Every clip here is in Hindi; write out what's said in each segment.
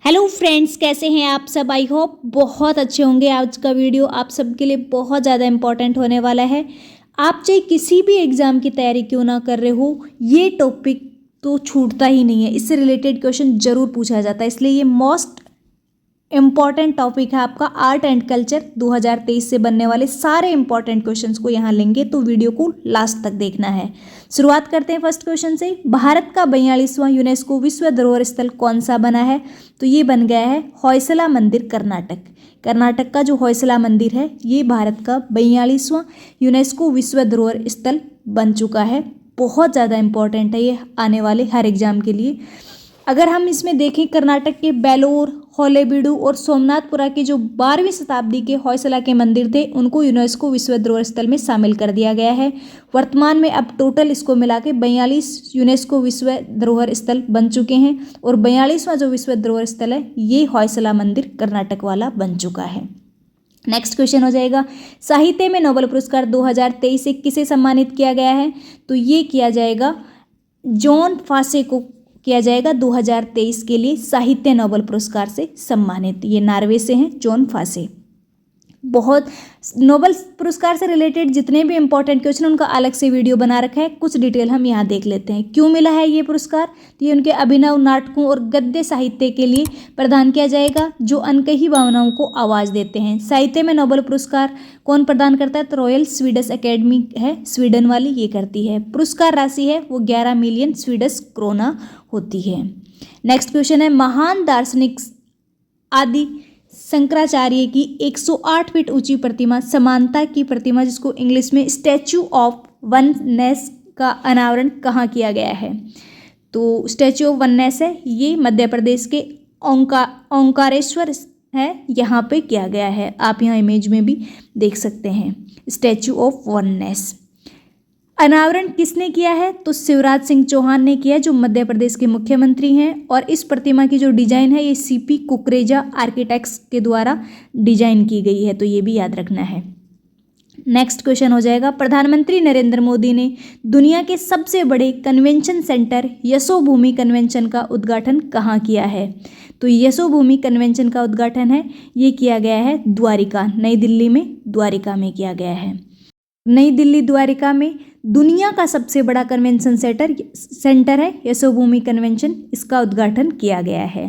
हेलो फ्रेंड्स, कैसे हैं आप सब। आई होप बहुत अच्छे होंगे। आज का वीडियो आप सबके लिए बहुत ज़्यादा इम्पॉर्टेंट होने वाला है। आप चाहे किसी भी एग्ज़ाम की तैयारी क्यों ना कर रहे हो, ये टॉपिक तो छूटता ही नहीं है। इससे रिलेटेड क्वेश्चन ज़रूर पूछा जाता है, इसलिए ये मोस्ट इम्पॉर्टेंट टॉपिक है आपका। आर्ट एंड कल्चर 2023 से बनने वाले सारे इंपॉर्टेंट क्वेश्चंस को यहाँ लेंगे, तो वीडियो को लास्ट तक देखना है। शुरुआत करते हैं फर्स्ट क्वेश्चन से। भारत का 42वां यूनेस्को विश्व धरोहर स्थल कौन सा बना है? तो ये बन गया है होयसला मंदिर, कर्नाटक। कर्नाटक का जो होयसला मंदिर है ये भारत का 42वां यूनेस्को विश्व धरोहर स्थल बन चुका है। बहुत ज़्यादा इंपॉर्टेंट है ये आने वाले हर एग्जाम के लिए। अगर हम इसमें देखें, कर्नाटक के बेलोर, हॉलेबीडु और सोमनाथपुरा के जो 12वीं शताब्दी के होयसला के मंदिर थे, उनको यूनेस्को विश्व धरोहर स्थल में शामिल कर दिया गया है। वर्तमान में अब टोटल इसको मिला के 42 यूनेस्को विश्व धरोहर स्थल बन चुके हैं, और 42वां जो विश्व धरोहर स्थल है ये होयसला मंदिर कर्नाटक वाला बन चुका है। नेक्स्ट क्वेश्चन हो जाएगा, साहित्य में नोबेल पुरस्कार 2023 से किसे सम्मानित किया गया है? तो ये किया जाएगा जॉन फासे को किया जाएगा 2023 के लिए साहित्य नोबेल पुरस्कार से सम्मानित। ये नॉर्वे से हैं जॉन फासे। बहुत नोबेल पुरस्कार से रिलेटेड जितने भी इंपॉर्टेंट क्वेश्चन उनका अलग से वीडियो बना रखा है। कुछ डिटेल हम यहाँ देख लेते हैं। क्यों मिला है ये पुरस्कार? तो ये उनके अभिनव, नाटकों और गद्य साहित्य के लिए प्रदान किया जाएगा, जो अनकही भावनाओं को आवाज़ देते हैं। साहित्य में नोबेल पुरस्कार कौन प्रदान करता है? तो रॉयल स्वीडिश एकेडमी है, स्वीडन वाली, ये करती है। पुरस्कार राशि है वो 11 मिलियन स्वीडिश क्रोना होती है। नेक्स्ट क्वेश्चन है, महान दार्शनिक आदि शंकराचार्य की 108 फीट ऊंची प्रतिमा, समानता की प्रतिमा, जिसको इंग्लिश में स्टैच्यू ऑफ वननेस, का अनावरण कहाँ किया गया है? तो स्टैच्यू ऑफ वननेस है ये मध्य प्रदेश के ओंकारेश्वर है, यहाँ पे किया गया है। आप यहाँ इमेज में भी देख सकते हैं स्टैच्यू ऑफ वननेस। अनावरण किसने किया है? तो शिवराज सिंह चौहान ने किया, जो मध्य प्रदेश के मुख्यमंत्री हैं। और इस प्रतिमा की जो डिजाइन है ये सीपी कुकरेजा आर्किटेक्ट्स के द्वारा डिजाइन की गई है, तो ये भी याद रखना है। नेक्स्ट क्वेश्चन हो जाएगा, प्रधानमंत्री नरेंद्र मोदी ने दुनिया के सबसे बड़े कन्वेंशन सेंटर यशोभूमि कन्वेंशन का उद्घाटन कहाँ किया है? तो यशोभूमि कन्वेंशन का उद्घाटन है ये किया गया है द्वारिका, नई दिल्ली में, द्वारिका में किया गया है। नई दिल्ली द्वारिका में दुनिया का सबसे बड़ा कन्वेंशन सेंटर है यशोभूमि कन्वेंशन, इसका उद्घाटन किया गया है।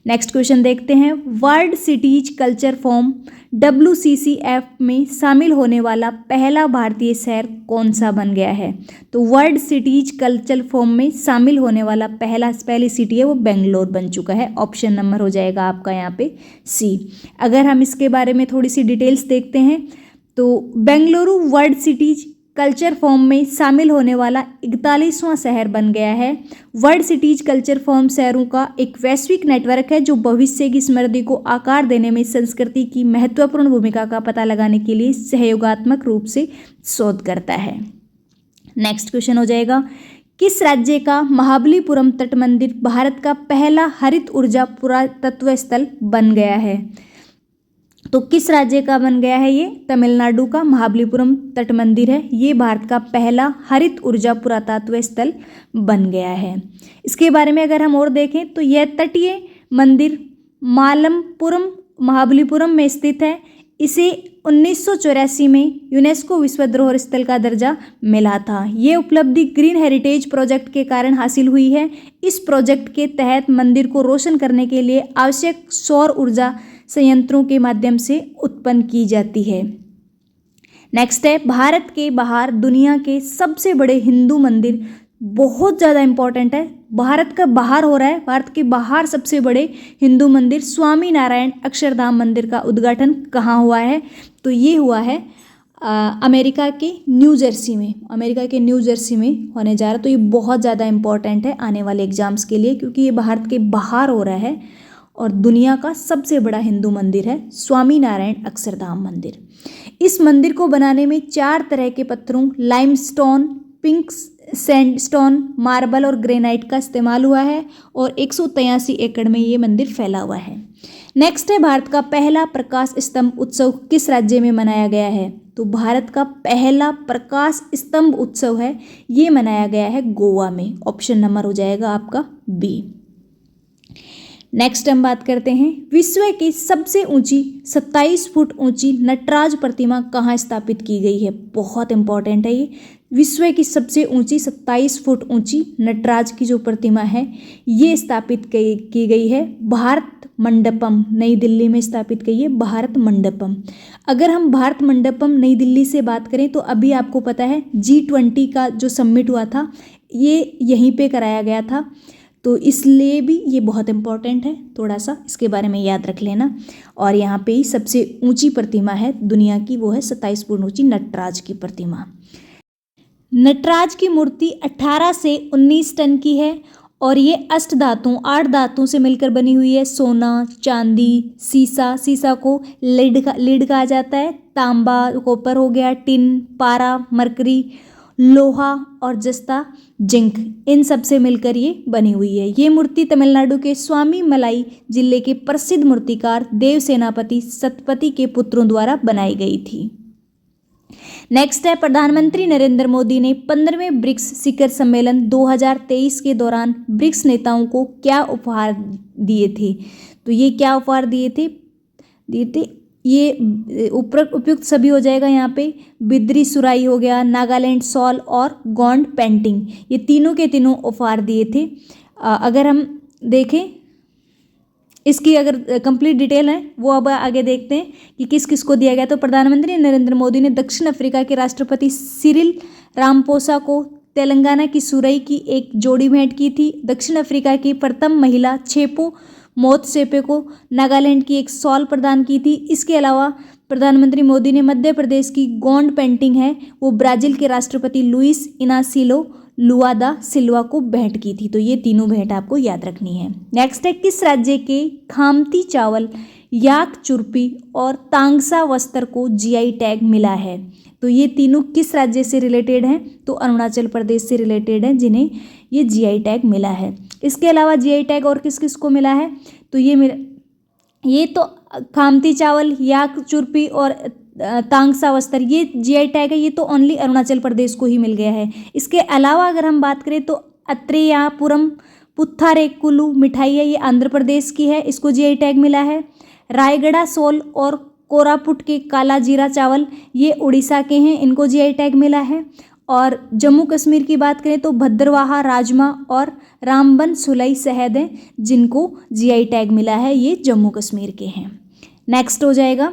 नेक्स्ट क्वेश्चन देखते हैं, world cities culture forum WCCF में शामिल होने वाला पहला भारतीय शहर कौन सा बन गया है? तो वर्ल्ड सिटीज कल्चर फोरम में शामिल होने वाला पहली सिटी है वो बेंगलोर बन चुका है। ऑप्शन नंबर हो जाएगा आपका यहाँ पे C। अगर हम इसके बारे में थोड़ी सी डिटेल्स देखते हैं, तो Bengaluru world cities culture forum में शामिल होने वाला 41वां शहर बन गया है। वर्ल्ड सिटीज कल्चर फोरम शहरों का एक वैश्विक नेटवर्क है, जो भविष्य की स्मृति को आकार देने में संस्कृति की महत्वपूर्ण भूमिका का पता लगाने के लिए सहयोगात्मक रूप से शोध करता है। नेक्स्ट क्वेश्चन हो जाएगा, किस राज्य का महाबलीपुरम तट मंदिर भारत का पहला हरित ऊर्जा पुरातत्व स्थल बन गया है? तो किस राज्य का बन गया है ये? तमिलनाडु का महाबलीपुरम तट मंदिर है, ये भारत का पहला हरित ऊर्जा पुरातत्व स्थल बन गया है। इसके बारे में अगर हम और देखें, तो यह तटीय मंदिर मालमपुरम महाबलीपुरम में स्थित है। इसे 1984 में यूनेस्को विश्व धरोहर स्थल का दर्जा मिला था। ये उपलब्धि ग्रीन हेरिटेज प्रोजेक्ट के कारण हासिल हुई है। इस प्रोजेक्ट के तहत मंदिर को रोशन करने के लिए आवश्यक सौर ऊर्जा संयंत्रों के माध्यम से उत्पन्न की जाती है। नेक्स्ट है, भारत के बाहर दुनिया के सबसे बड़े हिंदू मंदिर, बहुत ज़्यादा इंपॉर्टेंट है। भारत का बाहर हो रहा है, भारत के बाहर सबसे बड़े हिंदू मंदिर स्वामी नारायण अक्षरधाम मंदिर का उद्घाटन कहाँ हुआ है? तो ये हुआ है अमेरिका के न्यू जर्सी में, अमेरिका के न्यू जर्सी में होने जा रहा है। तो ये बहुत ज़्यादा इंपॉर्टेंट है आने वाले एग्जाम्स के लिए, क्योंकि ये भारत के बाहर हो रहा है और दुनिया का सबसे बड़ा हिंदू मंदिर है स्वामी नारायण अक्षरधाम मंदिर। इस मंदिर को बनाने में 4 तरह के पत्थरों लाइमस्टोन, पिंक सैंडस्टोन, मार्बल और ग्रेनाइट का इस्तेमाल हुआ है, और 183 एकड़ में ये मंदिर फैला हुआ है। नेक्स्ट है, भारत का पहला प्रकाश स्तंभ उत्सव किस राज्य में मनाया गया है? तो भारत का पहला प्रकाश स्तंभ उत्सव है ये मनाया गया है गोवा में। ऑप्शन नंबर हो जाएगा आपका B। नेक्स्ट हम बात करते हैं विश्व की सबसे ऊंची 27 फुट ऊंची नटराज प्रतिमा कहाँ स्थापित की गई है। बहुत इंपॉर्टेंट है ये। विश्व की सबसे ऊंची 27 फुट ऊंची नटराज की जो प्रतिमा है ये स्थापित की गई है भारत मंडपम, नई दिल्ली में स्थापित की है भारत मंडपम। अगर हम भारत मंडपम नई दिल्ली से बात करें तो अभी आपको पता है G20 का जो समिट हुआ था ये यहीं पे कराया गया था, तो इसलिए भी ये बहुत इंपॉर्टेंट है, थोड़ा सा इसके बारे में याद रख लेना। और यहाँ पे ही सबसे ऊंची प्रतिमा है दुनिया की, वो है 27 फुट ऊंची नटराज की प्रतिमा। नटराज की मूर्ति 18 से 19 टन की है और ये अष्ट धातुओं 8 धातुओं से मिलकर बनी हुई है। सोना, चांदी, सीसा, सीसा को लीड कहा जाता है, तांबा कॉपर हो गया, टिन, पारा मरकरी, लोहा और जस्ता जिंक, इन सब से मिलकर ये बनी हुई है। ये मूर्ति तमिलनाडु के स्वामी मलाई जिले के प्रसिद्ध मूर्तिकार देव सेनापति सतपति के पुत्रों द्वारा बनाई गई थी। नेक्स्ट है प्रधानमंत्री नरेंद्र मोदी ने 15वें ब्रिक्स शिखर सम्मेलन 2023 के दौरान ब्रिक्स नेताओं को क्या उपहार दिए थे। तो ये क्या उपहार दिए थे ये उपयुक्त सभी हो जाएगा। यहाँ पे बिद्री सुराई हो गया, नागालैंड शॉल और गोंड पेंटिंग, ये तीनों के तीनों उपहार दिए थे। अगर हम देखें इसकी अगर कंप्लीट डिटेल है वो अब आगे देखते हैं कि किस किस को दिया गया। तो प्रधानमंत्री नरेंद्र मोदी ने दक्षिण अफ्रीका के राष्ट्रपति सिरिल रामपोसा को तेलंगाना की सुरई की एक जोड़ी भेंट की थी। दक्षिण अफ्रीका की प्रथम महिला छेपो मोत्सेपे को नागालैंड की एक शॉल प्रदान की थी। इसके अलावा प्रधानमंत्री मोदी ने मध्य प्रदेश की गोंड पेंटिंग है वो ब्राज़ील के राष्ट्रपति लुइस इनासिलो लुआ दा सिल्वा को भेंट की थी। तो ये तीनों भेंट आपको याद रखनी है। नेक्स्ट है किस राज्य के खामती चावल, याक चुरपी और तांगसा वस्त्र को जीआई टैग मिला है। तो ये तीनों किस राज्य से रिलेटेड हैं। तो अरुणाचल प्रदेश से रिलेटेड हैं जिन्हें ये जीआई टैग मिला है। इसके अलावा जीआई टैग और किस किस को मिला है। तो ये तो खामती चावल, याक चुरपी और तांगसा वस्त्र ये जीआई टैग है, ये तो ओनली अरुणाचल प्रदेश को ही मिल गया है। इसके अलावा अगर हम बात करें तो अत्रेयापुरम पुत्थारेकुलु मिठाई है, ये आंध्र प्रदेश की है, इसको जीआई टैग मिला है। रायगढ़ सोल और कोरापुट के काला जीरा चावल ये उड़ीसा के हैं, इनको जीआई टैग मिला है। और जम्मू कश्मीर की बात करें तो भद्रवाहा राजमा और रामबन सुलई शहद हैं जिनको जीआई टैग मिला है, ये जम्मू कश्मीर के हैं। नेक्स्ट हो जाएगा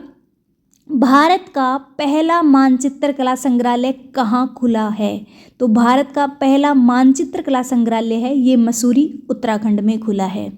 भारत का पहला मानचित्र कला संग्रहालय कहाँ खुला है। तो भारत का पहला मानचित्र कला संग्रहालय है ये मसूरी उत्तराखंड में खुला है।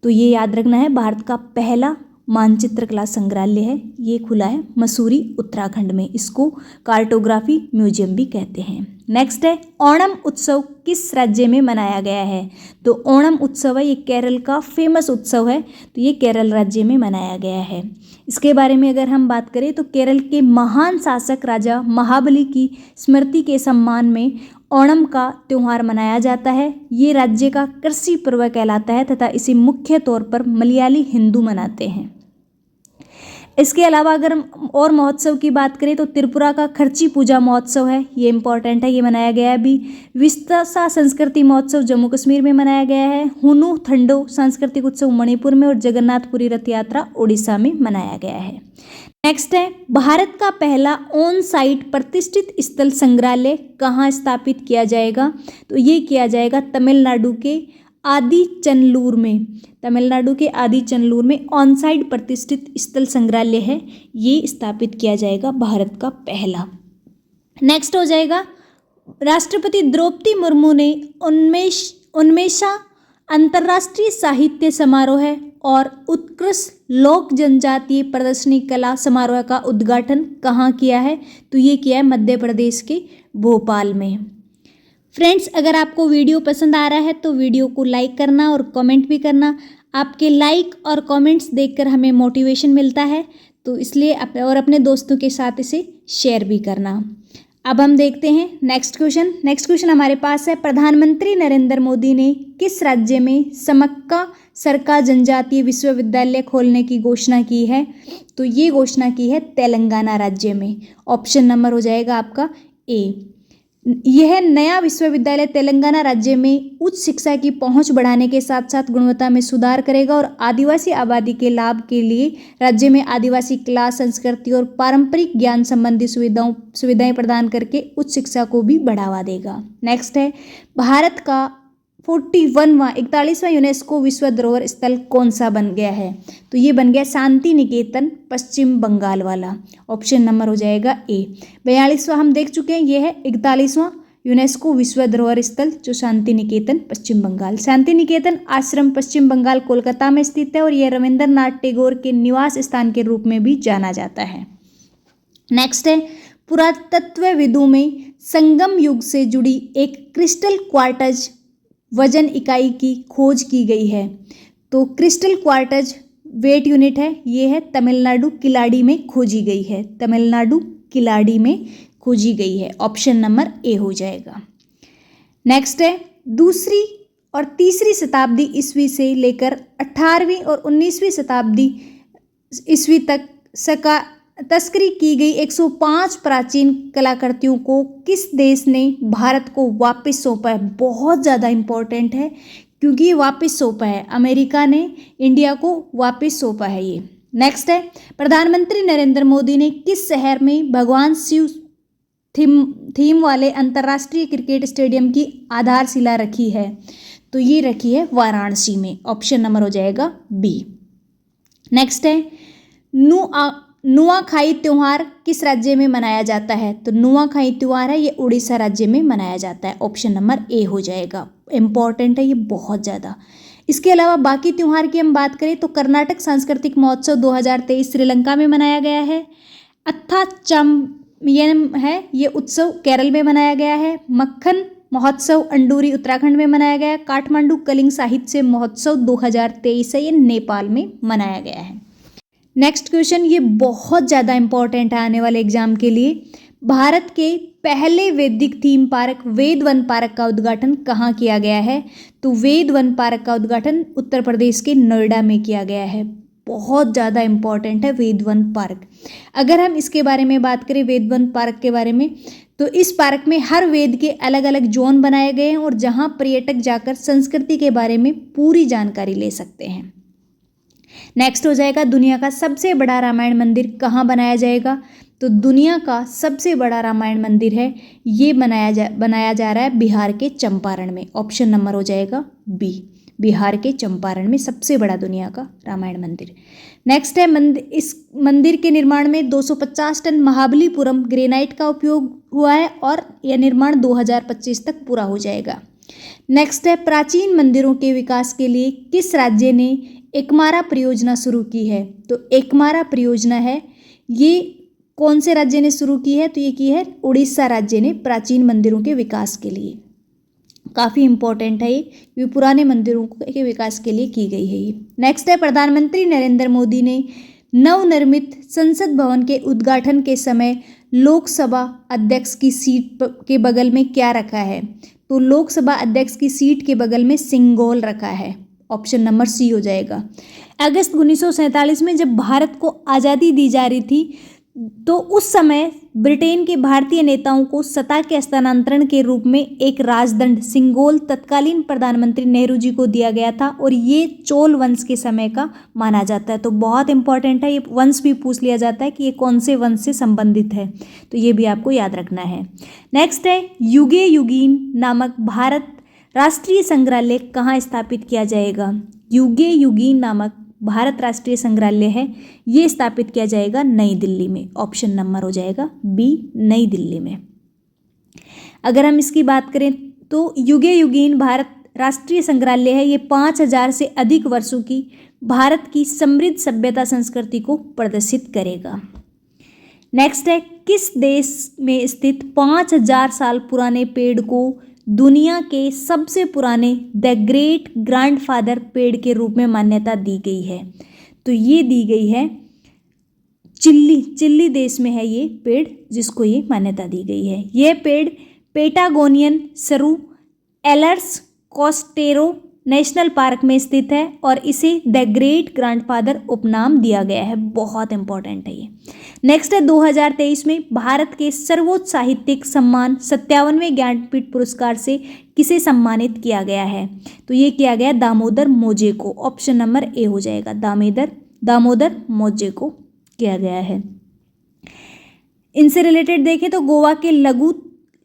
तो ये याद रखना है, भारत का पहला मानचित्र कला संग्रहालय है ये खुला है मसूरी उत्तराखंड में, इसको कार्टोग्राफी म्यूजियम भी कहते हैं। नेक्स्ट है ओणम उत्सव किस राज्य में मनाया गया है। तो ओणम उत्सव है ये केरल का फेमस उत्सव है, तो ये केरल राज्य में मनाया गया है। इसके बारे में अगर हम बात करें तो केरल के महान शासक राजा महाबली की स्मृति के सम्मान में ओणम का त्यौहार मनाया जाता है। ये राज्य का कृषि पर्व कहलाता है तथा इसे मुख्य तौर पर मलयाली हिंदू मनाते हैं। इसके अलावा अगर हम और महोत्सव की बात करें तो त्रिपुरा का खर्ची पूजा महोत्सव है, ये इंपॉर्टेंट है, ये मनाया गया है अभी। विस्तासा संस्कृति महोत्सव जम्मू कश्मीर में मनाया गया है। हुनु थंडो सांस्कृतिक उत्सव मणिपुर में और जगन्नाथपुरी रथ यात्रा उड़ीसा में मनाया गया है। नेक्स्ट है भारत का पहला ऑन साइट प्रतिष्ठित स्थल संग्रहालय कहाँ स्थापित किया जाएगा। तो ये किया जाएगा तमिलनाडु के आदिचनलूर में। तमिलनाडु के आदिचनलूर में ऑन साइट प्रतिष्ठित स्थल संग्रहालय है, ये स्थापित किया जाएगा भारत का पहला। नेक्स्ट हो जाएगा राष्ट्रपति द्रौपदी मुर्मू ने उन्मेषा अंतर्राष्ट्रीय साहित्य समारोह और उत्कृष्ट लोक जनजातीय प्रदर्शनी कला समारोह का उद्घाटन कहाँ किया है। तो ये किया है मध्य प्रदेश के भोपाल में। फ्रेंड्स, अगर आपको वीडियो पसंद आ रहा है तो वीडियो को लाइक करना और कमेंट भी करना। आपके लाइक और कमेंट्स देखकर हमें मोटिवेशन मिलता है, तो इसलिए अपने दोस्तों के साथ इसे शेयर भी करना। अब हम देखते हैं नेक्स्ट क्वेश्चन हमारे पास है प्रधानमंत्री नरेंद्र मोदी ने किस राज्य में समक्का सरका जनजातीय विश्वविद्यालय खोलने की घोषणा की है। तो ये घोषणा की है तेलंगाना राज्य में। ऑप्शन नंबर हो जाएगा आपका ए। यह नया विश्वविद्यालय तेलंगाना राज्य में उच्च शिक्षा की पहुंच बढ़ाने के साथ साथ गुणवत्ता में सुधार करेगा और आदिवासी आबादी के लाभ के लिए राज्य में आदिवासी कला, संस्कृति और पारंपरिक ज्ञान संबंधी सुविधाएं प्रदान करके उच्च शिक्षा को भी बढ़ावा देगा। नेक्स्ट है, भारत का 41वां यूनेस्को विश्व धरोहर स्थल कौन सा बन गया है? तो ये बन गया शांति निकेतन, पश्चिम बंगाल वाला। ऑप्शन नंबर हो जाएगा ए। 42वां हम देख चुके हैं, ये है 41वां यूनेस्को विश्व धरोहर स्थल जो शांति निकेतन, पश्चिम बंगाल। शांति निकेतन आश्रम पश्चिम बंगाल, कोलकाता में स्थित है और यह रविंद्रनाथ टैगोर के निवास स्थान के रूप में भी जाना जाता है। नेक्स्ट है, पुरातत्वविदों में संगम युग से जुड़ी एक क्रिस्टल क्वार्टज वजन इकाई की खोज की गई है। तो क्रिस्टल क्वार्टज वेट यूनिट है, ये है तमिलनाडु किलाड़ी में खोजी गई है। तमिलनाडु किलाड़ी में खोजी गई है। ऑप्शन नंबर ए हो जाएगा। नेक्स्ट है, दूसरी और तीसरी शताब्दी ईस्वी से लेकर 18वीं और 19वीं शताब्दी ईस्वी तक तस्करी की गई 105 प्राचीन कलाकृतियों को किस देश ने भारत को वापस सौंपा है? बहुत ज़्यादा इम्पोर्टेंट है क्योंकि ये वापस सौंपा है, अमेरिका ने इंडिया को वापस सौंपा है ये। नेक्स्ट है, प्रधानमंत्री नरेंद्र मोदी ने किस शहर में भगवान शिव थीम वाले अंतर्राष्ट्रीय क्रिकेट स्टेडियम की आधारशिला रखी है? तो ये रखी है वाराणसी में। ऑप्शन नंबर हो जाएगा बी। नेक्स्ट है, नुआखाई त्योहार किस राज्य में मनाया जाता है? तो नुआखाई त्योहार है, ये उड़ीसा राज्य में मनाया जाता है। ऑप्शन नंबर ए हो जाएगा। इम्पॉर्टेंट है ये बहुत ज़्यादा। इसके अलावा बाकी त्योहार की हम बात करें तो कर्नाटक सांस्कृतिक महोत्सव 2023 श्रीलंका में मनाया गया है। अथाचम्यम है, ये उत्सव केरल में मनाया गया है। मक्खन महोत्सव अंडूरी उत्तराखंड में मनाया गया है। काठमांडू कलिंग साहित्य महोत्सव 2023 है, ये नेपाल में मनाया गया है। नेक्स्ट क्वेश्चन, ये बहुत ज़्यादा इंपॉर्टेंट है आने वाले एग्जाम के लिए। भारत के पहले वैदिक थीम पार्क वेद वन पार्क का उद्घाटन कहाँ किया गया है? तो वेद वन पार्क का उद्घाटन उत्तर प्रदेश के नोएडा में किया गया है। बहुत ज़्यादा इंपॉर्टेंट है वेद वन पार्क। अगर हम इसके बारे में बात करें वेद वन पार्क के बारे में, तो इस पार्क में हर वेद के अलग अलग जोन बनाए गए हैं और जहाँ पर्यटक जाकर संस्कृति के बारे में पूरी जानकारी ले सकते हैं। नेक्स्ट हो जाएगा, दुनिया का सबसे बड़ा रामायण मंदिर कहाँ बनाया जाएगा? तो दुनिया का सबसे बड़ा रामायण मंदिर है, ये बनाया जा रहा है बिहार के चंपारण में। ऑप्शन नंबर हो जाएगा बी। बिहार के चंपारण में सबसे बड़ा दुनिया का रामायण मंदिर। नेक्स्ट है, इस मंदिर के निर्माण में 250 टन महाबलीपुरम ग्रेनाइट का उपयोग हुआ है और यह निर्माण 2025 तक पूरा हो जाएगा। नेक्स्ट है, प्राचीन मंदिरों के विकास के लिए किस राज्य ने एकमारा परियोजना शुरू की है? तो एकमारा परियोजना है, ये कौन से राज्य ने शुरू की है? तो ये की है उड़ीसा राज्य ने प्राचीन मंदिरों के विकास के लिए। काफ़ी इंपॉर्टेंट है ये पुराने मंदिरों के विकास के लिए की गई है ये। नेक्स्ट है, प्रधानमंत्री नरेंद्र मोदी ने नवनिर्मित संसद भवन के उद्घाटन के समय लोकसभा अध्यक्ष की सीट के बगल में क्या रखा है? तो लोकसभा अध्यक्ष की सीट के बगल में सिंगोल रखा है। ऑप्शन नंबर सी हो जाएगा। अगस्त 1947 में जब भारत को आज़ादी दी जा रही थी तो उस समय ब्रिटेन के भारतीय नेताओं को सत्ता के हस्तांतरण के रूप में एक राजदंड सिंगोल तत्कालीन प्रधानमंत्री नेहरू जी को दिया गया था और ये चोल वंश के समय का माना जाता है। तो बहुत इंपॉर्टेंट है, ये वंश भी पूछ लिया जाता है कि ये कौन से वंश से संबंधित है, तो ये भी आपको याद रखना है। नेक्स्ट है, युगे युगीन नामक भारत राष्ट्रीय संग्रहालय कहाँ स्थापित किया जाएगा? युगे युगीन नामक भारत राष्ट्रीय संग्रहालय है, ये स्थापित किया जाएगा नई दिल्ली में। ऑप्शन नंबर हो जाएगा बी, नई दिल्ली में। अगर हम इसकी बात करें तो युगे युगीन भारत राष्ट्रीय संग्रहालय है, ये 5000 से अधिक वर्षों की भारत की समृद्ध सभ्यता संस्कृति को प्रदर्शित करेगा। नेक्स्ट है, किस देश में स्थित 5000 साल पुराने पेड़ को दुनिया के सबसे पुराने द ग्रेट ग्रैंडफादर पेड़ के रूप में मान्यता दी गई है? तो ये दी गई है चिली देश में है ये पेड़, जिसको ये मान्यता दी गई है। यह पेड़ पेटागोनियन सरू एलर्स कोस्टेरो नेशनल पार्क में स्थित है और इसे द ग्रेट ग्रैंडफादर उपनाम दिया गया है। बहुत इंपॉर्टेंट है ये। नेक्स्ट है 2023 में भारत के सर्वोच्च साहित्यिक सम्मान 57वें ज्ञानपीठ पुरस्कार से किसे सम्मानित किया गया है? तो ये किया गया दामोदर मोजे को। ऑप्शन नंबर ए हो जाएगा, दामोदर मोजे को किया गया है। इनसे रिलेटेड देखें तो गोवा के लघु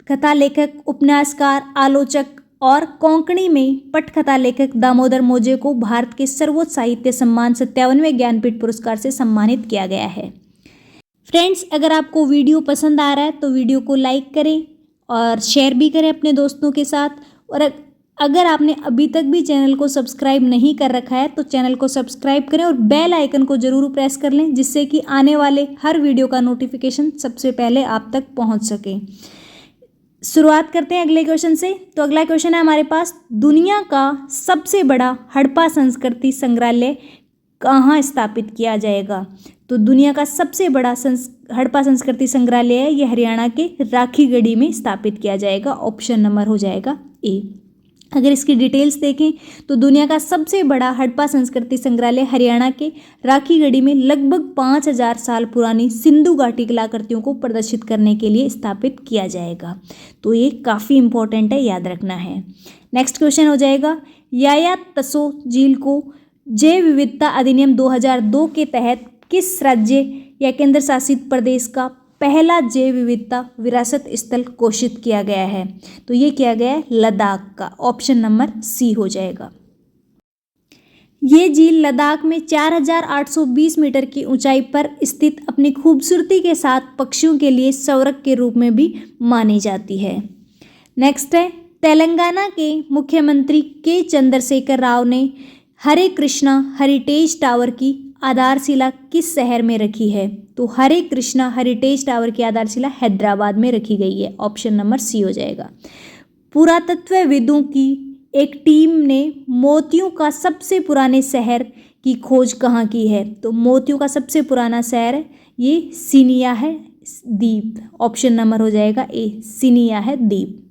कथा लेखक, उपन्यासकार, आलोचक और कोंकणी में पटकथा लेखक दामोदर मोजे को भारत के सर्वोच्च साहित्य सम्मान 57वें ज्ञानपीठ पुरस्कार से सम्मानित किया गया है। फ्रेंड्स, अगर आपको वीडियो पसंद आ रहा है तो वीडियो को लाइक करें और शेयर भी करें अपने दोस्तों के साथ। और अगर आपने अभी तक भी चैनल को सब्सक्राइब नहीं कर रखा है तो चैनल को सब्सक्राइब करें और बेल आइकन को ज़रूर प्रेस कर लें, जिससे कि आने वाले हर वीडियो का नोटिफिकेशन सबसे पहले आप तक पहुंच सके। शुरुआत करते हैं अगले क्वेश्चन से। तो अगला क्वेश्चन है हमारे पास, दुनिया का सबसे बड़ा हड़प्पा संस्कृति संग्रहालय कहाँ स्थापित किया जाएगा? तो दुनिया का सबसे बड़ा हड़प्पा संस्कृति संग्रहालय है, ये हरियाणा के राखीगढ़ी में स्थापित किया जाएगा। ऑप्शन नंबर हो जाएगा ए। अगर इसकी डिटेल्स देखें तो दुनिया का सबसे बड़ा हड़प्पा संस्कृति संग्रहालय हरियाणा के राखीगढ़ी में लगभग 5000 साल पुरानी सिंधु घाटी कलाकृतियों को प्रदर्शित करने के लिए स्थापित किया जाएगा। तो ये काफ़ी इंपॉर्टेंट है, याद रखना है। नेक्स्ट क्वेश्चन हो जाएगा, याया तसो झील को जैव विविधता अधिनियम 2002 के तहत किस राज्य या केंद्र शासित प्रदेश का पहला जैव विविधता विरासत स्थल घोषित किया गया है? तो ये किया गया है लद्दाख का। ऑप्शन नंबर सी हो जाएगा। ये झील लद्दाख में 4820 मीटर की ऊंचाई पर स्थित अपनी खूबसूरती के साथ पक्षियों के लिए स्वर्ग के रूप में भी मानी जाती है। नेक्स्ट है, तेलंगाना के मुख्यमंत्री के चंद्रशेखर राव ने हरे कृष्णा हेरिटेज टावर की आधारशिला किस शहर में रखी है? तो हरे कृष्णा हेरिटेज टावर की आधारशिला हैदराबाद में रखी गई है। ऑप्शन नंबर सी हो जाएगा। पुरातत्वविदों की एक टीम ने मोतियों का सबसे पुराने शहर की खोज कहाँ की है? तो मोतियों का सबसे पुराना शहर ये सिनिया है द्वीप। ऑप्शन नंबर हो जाएगा ए, सिनिया है द्वीप।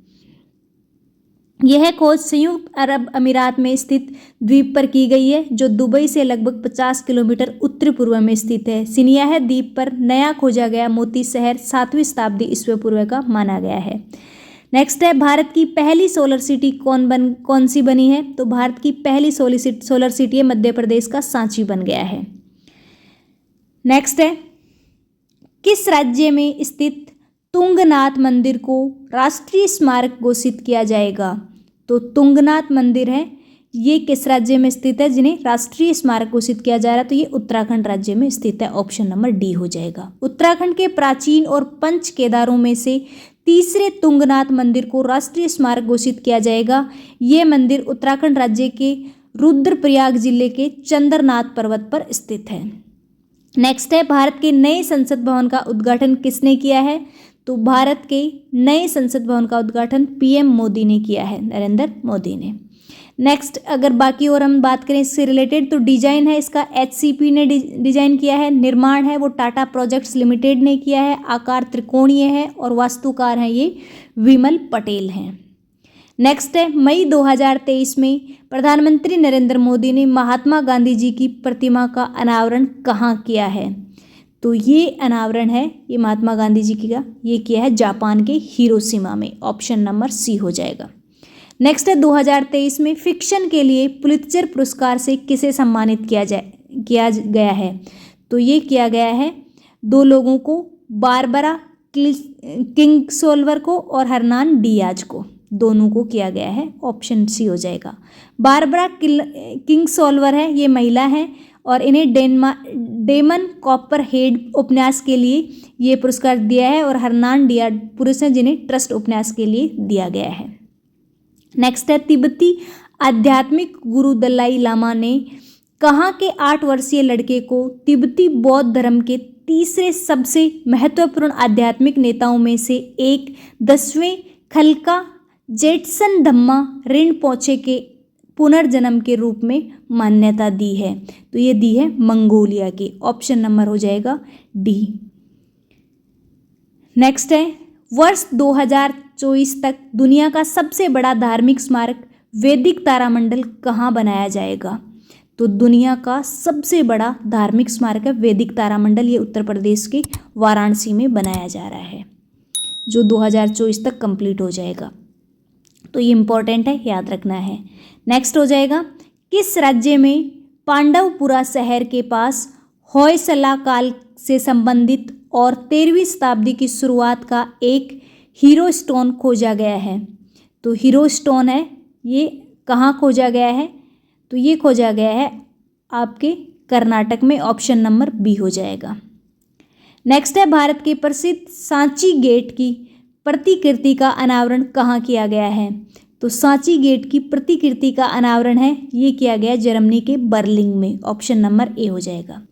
यह खोज संयुक्त अरब अमीरात में स्थित द्वीप पर की गई है, जो दुबई से लगभग 50 किलोमीटर उत्तर पूर्व में स्थित है। सिनिया द्वीप पर नया खोजा गया मोती शहर 7वीं शताब्दी ईस्वी पूर्व का माना गया है। नेक्स्ट है, भारत की पहली सोलर सिटी कौन सी बनी है? तो भारत की पहली सोलर सिटी मध्य प्रदेश का सांची बन गया है। नेक्स्ट है, किस राज्य में स्थित तुंगनाथ मंदिर को राष्ट्रीय स्मारक घोषित किया जाएगा? तो तुंगनाथ मंदिर है, ये किस राज्य में स्थित है जिन्हें राष्ट्रीय स्मारक घोषित किया जा रहा है? तो ये उत्तराखंड राज्य में स्थित है। ऑप्शन नंबर डी हो जाएगा। उत्तराखंड के प्राचीन और पंच केदारों में से तीसरे तुंगनाथ मंदिर को राष्ट्रीय स्मारक घोषित किया जाएगा। ये मंदिर उत्तराखंड राज्य के रुद्रप्रयाग जिले के चंद्रनाथ पर्वत पर स्थित है। नेक्स्ट है, भारत के नए संसद भवन का उद्घाटन किसने किया है? तो भारत के नए संसद भवन का उद्घाटन पीएम मोदी ने किया है, नरेंद्र मोदी ने। नेक्स्ट, अगर बाकी और हम बात करें इससे रिलेटेड, तो डिजाइन है इसका एचसीपी ने डिजाइन किया है। निर्माण है वो टाटा प्रोजेक्ट्स लिमिटेड ने किया है। आकार त्रिकोणीय है और वास्तुकार हैं ये विमल पटेल हैं। नेक्स्ट है, मई 2023 में प्रधानमंत्री नरेंद्र मोदी ने महात्मा गांधी जी की प्रतिमा का अनावरण कहाँ किया है? तो ये अनावरण है ये महात्मा गांधी जी की का ये किया है जापान के हिरोशिमा में। ऑप्शन नंबर सी हो जाएगा। नेक्स्ट है, 2023 में फिक्शन के लिए पुलित्जर पुरस्कार से किसे सम्मानित किया गया है? तो ये किया गया है दो लोगों को, बारबरा किंगसोल्वर को और हरनान डियाज को, दोनों को किया गया है। ऑप्शन सी हो जाएगा। बारबरा किंगसोल्वर है ये महिला है और इन्हें डेमन कॉपरहेड उपन्यास के लिए ये पुरस्कार दिया है और हरनान डियाज पुरुष हैं जिन्हें ट्रस्ट उपन्यास के लिए दिया गया है। नेक्स्ट है, तिब्बती आध्यात्मिक गुरु दलाई लामा ने कहाँ के 8 वर्षीय लड़के को तिब्बती बौद्ध धर्म के तीसरे सबसे महत्वपूर्ण आध्यात्मिक नेताओं में से एक 10वें खलका जेटसन धम्मा रिनपोचे के पुनर्जन्म के रूप में मान्यता दी है? तो ये दी है मंगोलिया की। ऑप्शन नंबर हो जाएगा डी। नेक्स्ट है, वर्ष 2024 तक दुनिया का सबसे बड़ा धार्मिक स्मारक वैदिक तारामंडल कहाँ बनाया जाएगा? तो दुनिया का सबसे बड़ा धार्मिक स्मारक है वैदिक तारामंडल, ये उत्तर प्रदेश के वाराणसी में बनाया जा रहा है, जो 2024 तक कंप्लीट हो जाएगा। तो ये इम्पोर्टेंट है, याद रखना है। नेक्स्ट हो जाएगा, किस राज्य में पांडवपुरा शहर के पास होयसला काल से संबंधित और 13वीं शताब्दी की शुरुआत का एक हीरो स्टोन खोजा गया है? तो हीरो स्टोन है, ये कहाँ खोजा गया है? तो ये खोजा गया है आपके कर्नाटक में, ऑप्शन नंबर बी हो जाएगा। नेक्स्ट है, भारत के प्रसिद्ध सांची गेट की प्रतिकृति का अनावरण कहाँ किया गया है? तो सांची गेट की प्रतिकृति का अनावरण है, ये किया गया जर्मनी के बर्लिन में, ऑप्शन नंबर ए हो जाएगा।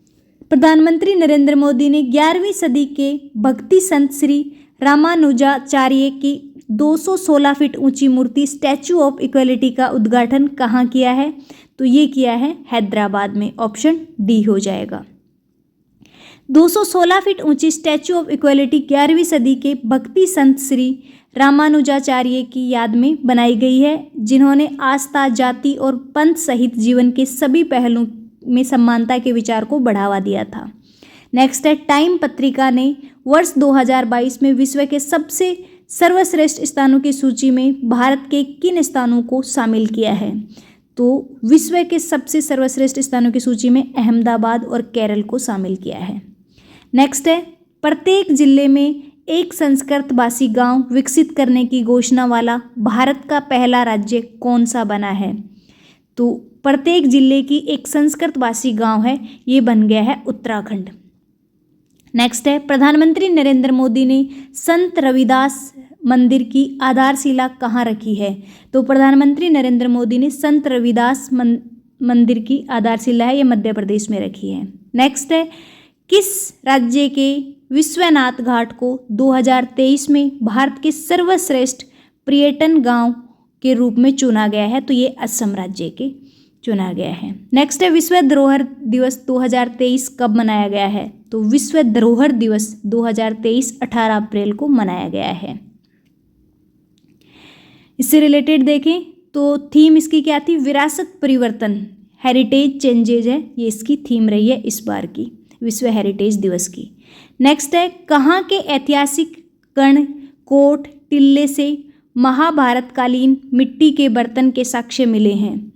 प्रधानमंत्री नरेंद्र मोदी ने 11वीं सदी के भक्ति संत श्री रामानुजाचार्य की 216 फीट ऊंची मूर्ति स्टैचू ऑफ इक्वलिटी का उद्घाटन कहाँ किया है? तो ये किया है हैदराबाद में, ऑप्शन डी हो जाएगा। 216 फीट ऊंची स्टैचू ऑफ इक्वलिटी 11वीं सदी के भक्ति संत श्री रामानुजाचार्य की याद में बनाई गई है, जिन्होंने आस्था, जाति और पंथ सहित जीवन के सभी पहलुओं में समानता के विचार को बढ़ावा दिया था। नेक्स्ट है, टाइम पत्रिका ने वर्ष 2022 में विश्व के सबसे सर्वश्रेष्ठ स्थानों की सूची में भारत के किन स्थानों को शामिल किया है? तो विश्व के सबसे सर्वश्रेष्ठ स्थानों की सूची में अहमदाबाद और केरल को शामिल किया है। नेक्स्ट है, प्रत्येक जिले में एक संस्कृत भाषी गांव विकसित करने की घोषणा वाला भारत का पहला राज्य कौन सा बना है? तो प्रत्येक जिले की एक संस्कृत भाषी गांव है, ये बन गया है उत्तराखंड। नेक्स्ट है, प्रधानमंत्री नरेंद्र मोदी ने संत रविदास मंदिर की आधारशिला कहाँ रखी है? तो प्रधानमंत्री नरेंद्र मोदी ने संत रविदास मंदिर की आधारशिला है, ये मध्य प्रदेश में रखी है। नेक्स्ट है, किस राज्य के विश्वनाथ घाट को 2023 में भारत के सर्वश्रेष्ठ पर्यटन गांव के रूप में चुना गया है? तो ये असम राज्य के चुना गया है। नेक्स्ट है, विश्व धरोहर दिवस 2023 कब मनाया गया है? तो विश्व धरोहर दिवस 2023 18 अप्रैल को मनाया गया है। इससे रिलेटेड देखें तो थीम इसकी क्या थी? विरासत परिवर्तन, हेरिटेज चेंजेज है, ये इसकी थीम रही है इस बार की विश्व हेरिटेज दिवस की। नेक्स्ट है, कहाँ के ऐतिहासिक कर्ण कोट टिल्ले से महाभारत कालीन मिट्टी के बर्तन के साक्ष्य मिले हैं?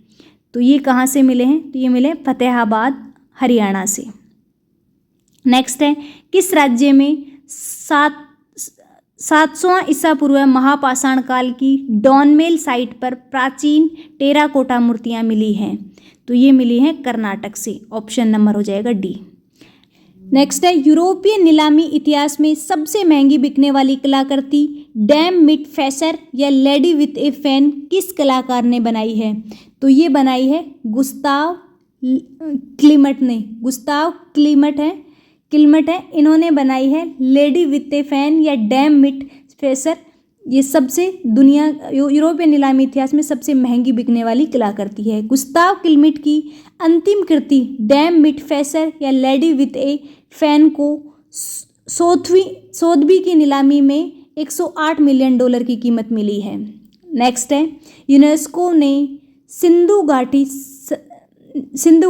तो ये कहाँ से मिले हैं? तो ये मिले फतेहाबाद हरियाणा से। नेक्स्ट है, किस राज्य में 700वां ईसा पूर्व महापाषाण काल की डॉनमेल साइट पर प्राचीन टेराकोटा मूर्तियां मिली हैं? तो ये मिली हैं कर्नाटक से, ऑप्शन नंबर हो जाएगा डी। नेक्स्ट है, यूरोपीय नीलामी इतिहास में सबसे महंगी बिकने वाली कलाकृति डैम मिट फेसर या लेडी विथ ए फैन किस कलाकार ने बनाई है? तो ये बनाई है गुस्ताव क्लीमट ने, गुस्ताव क्लीमट है, इन्होंने बनाई है लेडी विथ ए फैन या डैम मिट फेसर। ये सबसे यूरोपीय नीलामी इतिहास में सबसे महंगी बिकने वाली कलाकृति है। गुस्ताव क्लीमट की अंतिम कृति डैम मिट फेसर या लेडी विथ ए फैन को सोथबी की नीलामी में $108 मिलियन की कीमत मिली है। नेक्स्ट है, यूनेस्को ने सिंधु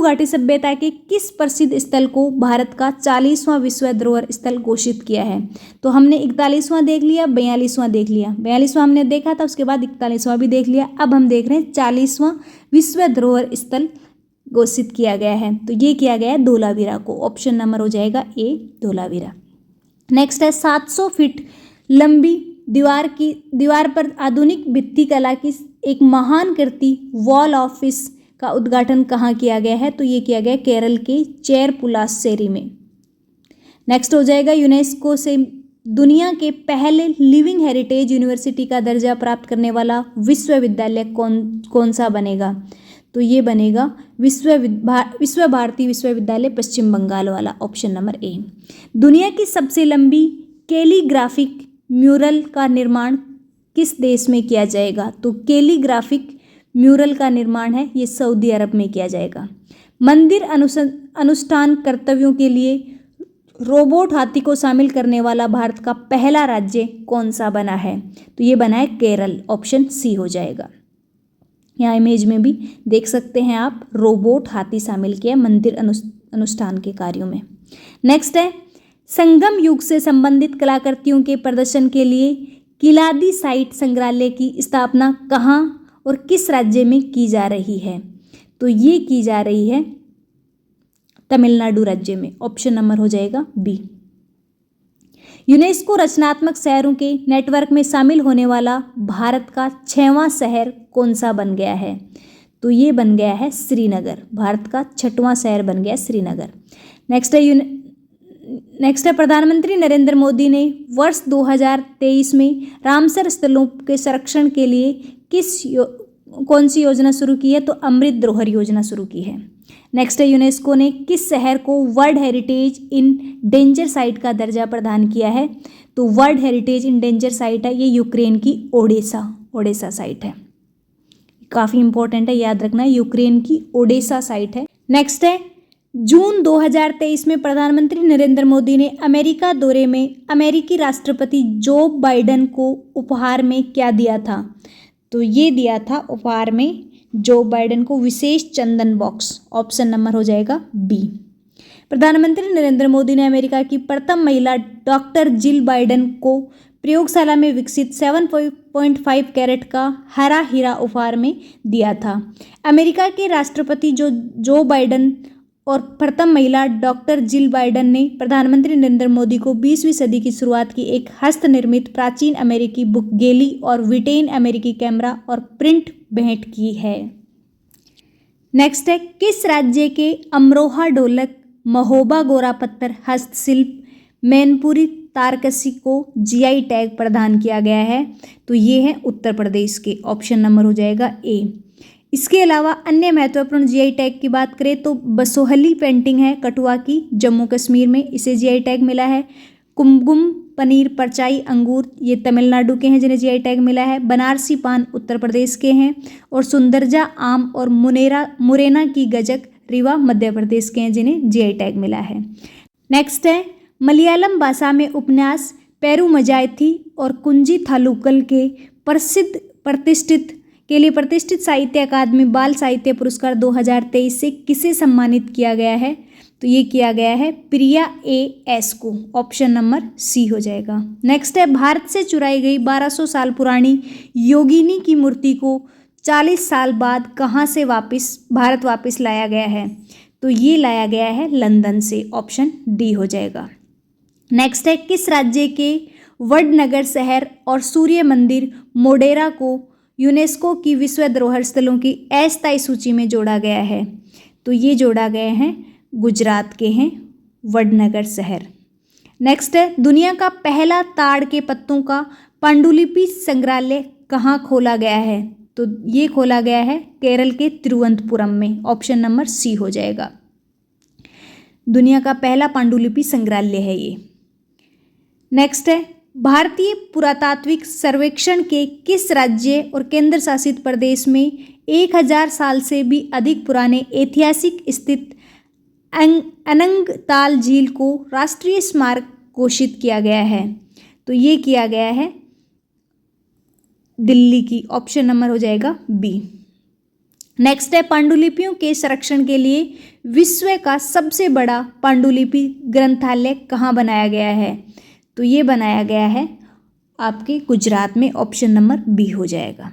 घाटी सभ्यता के किस प्रसिद्ध स्थल को भारत का 40वां विश्व धरोहर स्थल घोषित किया है? तो हमने 41वां देख लिया, 42वां देख लिया। 42वां हमने देखा था, उसके बाद 41वां भी देख लिया। अब हम देख रहे हैं 40वां विश्व धरोहर स्थल घोषित किया गया है। तो ये किया गया है धोलावीरा को, ऑप्शन नंबर हो जाएगा ए धोलावीरा। नेक्स्ट है, 700 फीट लंबी दीवार पर आधुनिक भित्ति कला की एक महान कृति वॉल ऑफिस का उद्घाटन कहाँ किया गया है? तो ये किया गया केरल के चेरपुलासेरी में। नेक्स्ट हो जाएगा, यूनेस्को से दुनिया के पहले लिविंग हेरिटेज यूनिवर्सिटी का दर्जा प्राप्त करने वाला विश्वविद्यालय कौन सा बनेगा? तो ये बनेगा विश्व भारती विश्वविद्यालय पश्चिम बंगाल वाला, ऑप्शन नंबर ए। दुनिया की सबसे लंबी कैलीग्राफिक म्यूरल का निर्माण किस देश में किया जाएगा? तो कैलीग्राफिक म्यूरल का निर्माण है ये सऊदी अरब में किया जाएगा। मंदिर अनुष्ठान कर्तव्यों के लिए रोबोट हाथी को शामिल करने वाला भारत का पहला राज्य कौन सा बना है? तो ये बना है केरल, ऑप्शन सी हो जाएगा। यहाँ इमेज में भी देख सकते हैं आप, रोबोट हाथी शामिल किया मंदिर अनुष्ठान के कार्यों में। नेक्स्ट है, संगम युग से संबंधित कलाकृतियों के प्रदर्शन के लिए किलादी साइट संग्रहालय की स्थापना कहाँ और किस राज्य में की जा रही है? तो ये की जा रही है तमिलनाडु राज्य में। ऑप्शन नंबर हो जाएगा बी। यूनेस्को रचनात्मक शहरों के नेटवर्क में शामिल होने वाला भारत का 6वां शहर कौन सा बन गया है? तो ये बन गया है श्रीनगर। भारत का 6वां शहर बन गया श्रीनगर। नेक्स्ट है प्रधानमंत्री नरेंद्र मोदी ने वर्ष 2023 में रामसर स्थलों के संरक्षण के लिए कौन सी योजना शुरू की है? तो अमृत धरोहर योजना शुरू की है। नेक्स्ट है, यूनेस्को ने किस शहर को world heritage in danger site का दर्जा प्रदान किया है? तो world heritage in danger site है ये यूक्रेन की ओडेसा साइट है। काफ़ी इंपॉर्टेंट है, याद रखना, यूक्रेन की ओडेसा साइट है। नेक्स्ट है, जून 2023 में प्रधानमंत्री नरेंद्र मोदी ने अमेरिका दौरे में अमेरिकी राष्ट्रपति जो बाइडेन को उपहार में क्या दिया था? तो ये दिया था उपहार में जो बाइडेन को विशेष चंदन बॉक्स। ऑप्शन नंबर हो जाएगा बी। प्रधानमंत्री नरेंद्र मोदी ने अमेरिका की प्रथम महिला डॉक्टर जिल बाइडेन को प्रयोगशाला में विकसित 7.5 कैरेट का हरा हीरा उपहार में दिया था। अमेरिका के राष्ट्रपति जो बाइडेन और प्रथम महिला डॉक्टर जिल बाइडेन ने प्रधानमंत्री नरेंद्र मोदी को 20वीं सदी की शुरुआत की एक हस्तनिर्मित प्राचीन अमेरिकी बुक गेली और विटेन अमेरिकी कैमरा और प्रिंट भेंट की है। नेक्स्ट है, किस राज्य के अमरोहा ढोलक, महोबा गोरापत्थर हस्तशिल्प, मैनपुरी तारकसी को जीआई टैग प्रदान किया गया है? तो ये है उत्तर प्रदेश के। ऑप्शन नंबर हो जाएगा ए। इसके अलावा अन्य महत्वपूर्ण जीआई टैग की बात करें तो बसोहली पेंटिंग है कठुआ की, जम्मू कश्मीर में, इसे जीआई टैग मिला है। कुमकुम पनीर परचाई अंगूर ये तमिलनाडु के हैं जिन्हें जीआई टैग मिला है। बनारसी पान उत्तर प्रदेश के हैं और सुंदरजा आम और मुरैना की गजक रीवा मध्य प्रदेश के हैं जिन्हें जीआई टैग मिला है। नेक्स्ट है, मलयालम भाषा में उपन्यास पेरुमजायथी और कुंजी थालुकल के प्रतिष्ठित साहित्य अकादमी बाल साहित्य पुरस्कार 2023 से किसे सम्मानित किया गया है? तो ये किया गया है प्रिया एस को। ऑप्शन नंबर सी हो जाएगा। नेक्स्ट है, भारत से चुराई गई 1200 साल पुरानी योगिनी की मूर्ति को 40 साल बाद कहाँ से भारत वापस लाया गया है? तो ये लाया गया है लंदन से। ऑप्शन डी हो जाएगा। नेक्स्ट है, किस राज्य के वडनगर शहर और सूर्य मंदिर मोढेरा को यूनेस्को की विश्व धरोहर स्थलों की अस्थायी सूची में जोड़ा गया है? तो ये जोड़ा गया है गुजरात के हैं वडनगर शहर। नेक्स्ट है, दुनिया का पहला ताड़ के पत्तों का पांडुलिपि संग्रहालय कहाँ खोला गया है? तो ये खोला गया है केरल के तिरुवनंतपुरम में। ऑप्शन नंबर सी हो जाएगा। दुनिया का पहला पांडुलिपि संग्रहालय है ये। नेक्स्ट है, भारतीय पुरातात्विक सर्वेक्षण के किस राज्य और केंद्र शासित प्रदेश में 1000 साल से भी अधिक पुराने ऐतिहासिक स्थित अनंगताल झील को राष्ट्रीय स्मारक घोषित किया गया है? तो ये किया गया है दिल्ली की। ऑप्शन नंबर हो जाएगा बी। नेक्स्ट है, पांडुलिपियों के संरक्षण के लिए विश्व का सबसे बड़ा पांडुलिपि ग्रंथालय कहाँ बनाया गया है? तो ये बनाया गया है आपके गुजरात में। ऑप्शन नंबर बी हो जाएगा।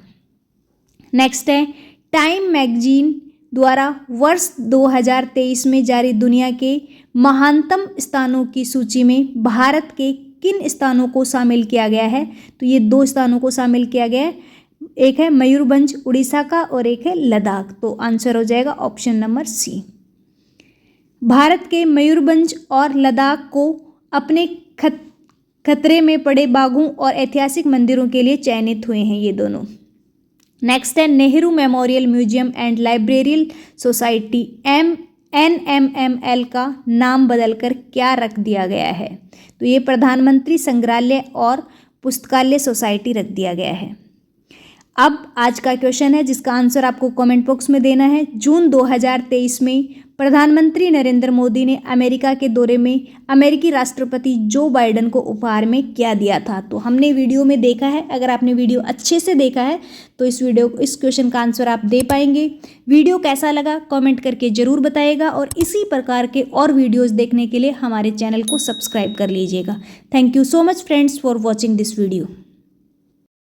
नेक्स्ट है, टाइम मैगजीन द्वारा वर्ष 2023 में जारी दुनिया के महानतम स्थानों की सूची में भारत के किन स्थानों को शामिल किया गया है? तो ये 2 स्थानों को शामिल किया गया है, एक है मयूरभंज उड़ीसा का और एक है लद्दाख। तो आंसर हो जाएगा ऑप्शन नंबर सी। भारत के मयूरभंज और लद्दाख को अपने खतरे में पड़े बागों और ऐतिहासिक मंदिरों के लिए चयनित हुए हैं ये दोनों। नेक्स्ट है, Nehru memorial museum and library society NMML का नाम बदलकर क्या रख दिया गया है? तो ये प्रधानमंत्री संग्रहालय और पुस्तकालय सोसाइटी रख दिया गया है। अब आज का क्वेश्चन है जिसका आंसर आपको कमेंट बॉक्स में देना है। जून 2023 में प्रधानमंत्री नरेंद्र मोदी ने अमेरिका के दौरे में अमेरिकी राष्ट्रपति जो बाइडेन को उपहार में क्या दिया था। तो हमने वीडियो में देखा है। अगर आपने वीडियो अच्छे से देखा है तो इस क्वेश्चन का आंसर आप दे पाएंगे। वीडियो कैसा लगा कमेंट करके ज़रूर बताइएगा और इसी प्रकार के और वीडियोज़ देखने के लिए हमारे चैनल को सब्सक्राइब कर लीजिएगा। Thank you so much friends for watching this video.